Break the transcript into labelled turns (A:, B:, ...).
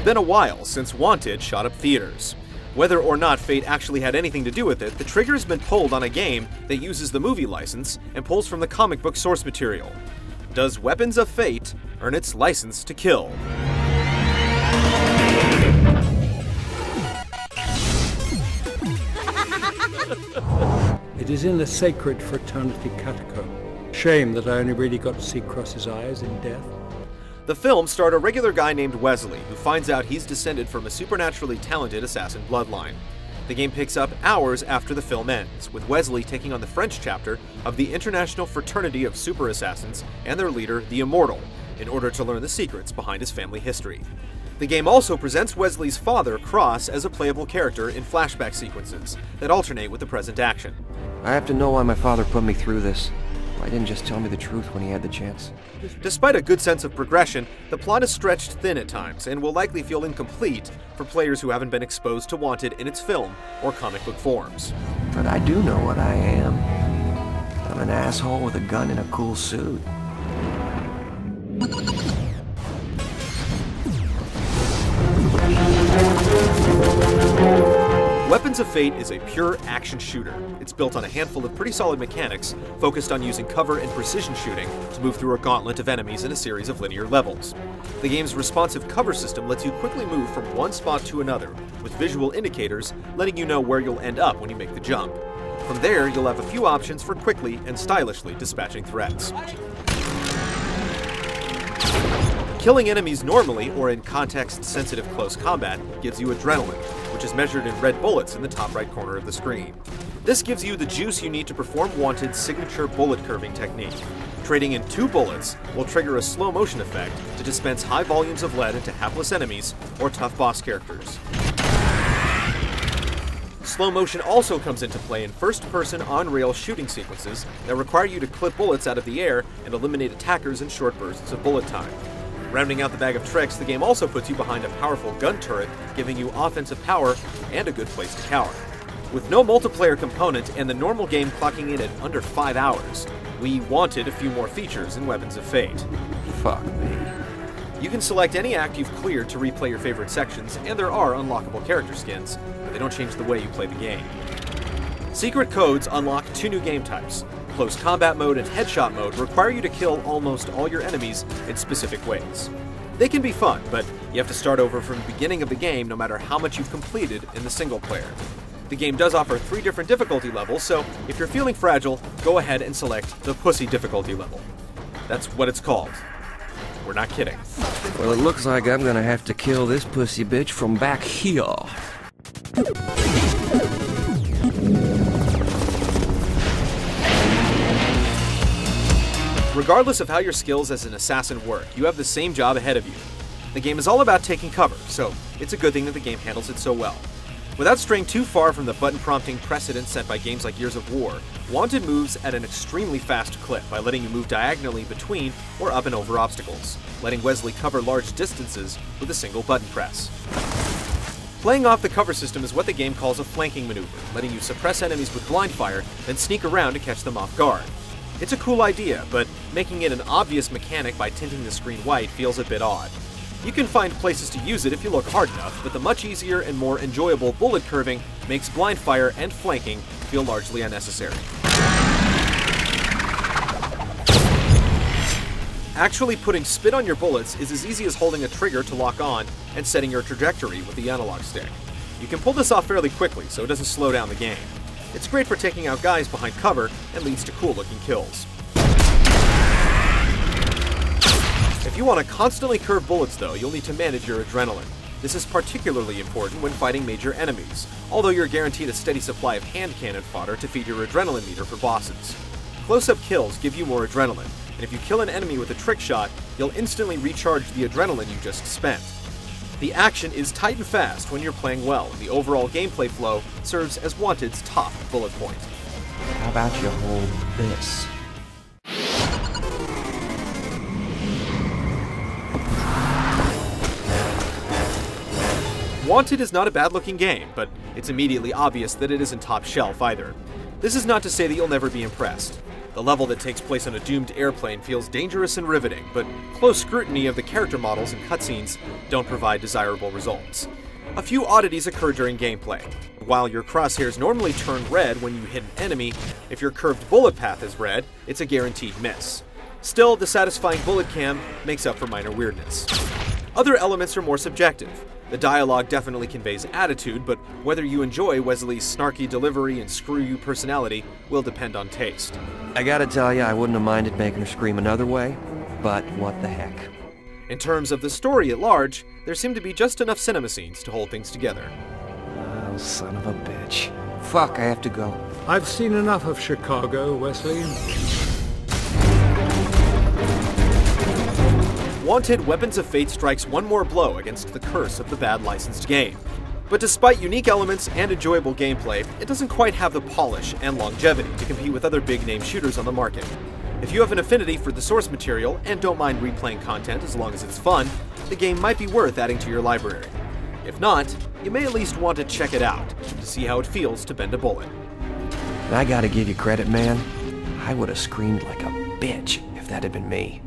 A: been a while since Wanted shot up theaters. Whether or not Fate actually had anything to do with it, the trigger has been pulled on a game that uses the movie license and pulls from the comic book source material. Does Weapons of Fate earn its license to kill?
B: It is in the sacred fraternity catacomb. Shame that I only really got to see Cross's eyes in death.
A: The film starred a regular guy named Wesley, who finds out he's descended from a supernaturally talented assassin bloodline. The game picks up hours after the film ends, with Wesley taking on the French chapter of the International Fraternity of Super Assassins and their leader, the Immortal, in order to learn the secrets behind his family history. The game also presents Wesley's father, Cross, as a playable character in flashback sequences that alternate with the present action.
C: I have to know why my father put me through this. Why didn't just tell me the truth when he had the chance?
A: Despite a good sense of progression, the plot is stretched thin at times and will likely feel incomplete for players who haven't been exposed to Wanted in its film or comic book forms.
C: But I do know what I am. I'm an asshole with a gun and a cool suit.
A: Weapons of Fate is a pure action shooter. It's built on a handful of pretty solid mechanics, focused on using cover and precision shooting to move through a gauntlet of enemies in a series of linear levels. The game's responsive cover system lets you quickly move from one spot to another, with visual indicators letting you know where you'll end up when you make the jump. From there, you'll have a few options for quickly and stylishly dispatching threats. Killing enemies normally or in context-sensitive close combat gives you adrenaline, which is measured in red bullets in the top right corner of the screen. This gives you the juice you need to perform Wanted's signature bullet curving technique. Trading in 2 bullets will trigger a slow motion effect to dispense high volumes of lead into hapless enemies or tough boss characters. Slow motion also comes into play in first-person on-rail shooting sequences that require you to clip bullets out of the air and eliminate attackers in short bursts of bullet time. Rounding out the bag of tricks, the game also puts you behind a powerful gun turret, giving you offensive power and a good place to cower. With no multiplayer component and the normal game clocking in at under 5 hours, we wanted a few more features in Weapons of Fate.
C: Fuck me.
A: You can select any act you've cleared to replay your favorite sections, and there are unlockable character skins, but they don't change the way you play the game. Secret codes unlock 2 new game types. Close combat mode and headshot mode require you to kill almost all your enemies in specific ways. They can be fun, but you have to start over from the beginning of the game no matter how much you've completed in the single player. The game does offer 3 different difficulty levels, so if you're feeling fragile, go ahead and select the Pussy difficulty level. That's what it's called. We're not kidding.
C: Well, it looks like I'm gonna have to kill this pussy bitch from back here.
A: Regardless of how your skills as an assassin work, you have the same job ahead of you. The game is all about taking cover, so it's a good thing that the game handles it so well. Without straying too far from the button prompting precedent set by games like Gears of War, Wanted moves at an extremely fast clip by letting you move diagonally between or up and over obstacles, letting Wesley cover large distances with a single button press. Playing off the cover system is what the game calls a flanking maneuver, letting you suppress enemies with blind fire, then sneak around to catch them off guard. It's a cool idea, but making it an obvious mechanic by tinting the screen white feels a bit odd. You can find places to use it if you look hard enough, but the much easier and more enjoyable bullet curving makes blind fire and flanking feel largely unnecessary. Actually putting spit on your bullets is as easy as holding a trigger to lock on and setting your trajectory with the analog stick. You can pull this off fairly quickly, so it doesn't slow down the game. It's great for taking out guys behind cover and leads to cool-looking kills. If you want to constantly curve bullets though, you'll need to manage your adrenaline. This is particularly important when fighting major enemies, although you're guaranteed a steady supply of hand cannon fodder to feed your adrenaline meter for bosses. Close-up kills give you more adrenaline, and if you kill an enemy with a trick shot, you'll instantly recharge the adrenaline you just spent. The action is tight and fast when you're playing well, and the overall gameplay flow serves as Wanted's top bullet point.
C: How about you hold this?
A: Wanted is not a bad-looking game, but it's immediately obvious that it isn't top shelf either. This is not to say that you'll never be impressed. The level that takes place on a doomed airplane feels dangerous and riveting, but close scrutiny of the character models and cutscenes don't provide desirable results. A few oddities occur during gameplay. While your crosshairs normally turn red when you hit an enemy, if your curved bullet path is red, it's a guaranteed miss. Still, the satisfying bullet cam makes up for minor weirdness. Other elements are more subjective. The dialogue definitely conveys attitude, but whether you enjoy Wesley's snarky delivery and screw-you personality will depend on taste.
C: I gotta tell you, I wouldn't have minded making her scream another way, but what the heck.
A: In terms of the story at large, there seem to be just enough cinema scenes to hold things together.
C: Oh, son of a bitch. Fuck, I have to go.
B: I've seen enough of Chicago, Wesley.
A: Wanted Weapons of Fate strikes one more blow against the curse of the bad licensed game. But despite unique elements and enjoyable gameplay, it doesn't quite have the polish and longevity to compete with other big-name shooters on the market. If you have an affinity for the source material and don't mind replaying content as long as it's fun, the game might be worth adding to your library. If not, you may at least want to check it out to see how it feels to bend a bullet.
C: I gotta give you credit, man. I would have screamed like a bitch if that had been me.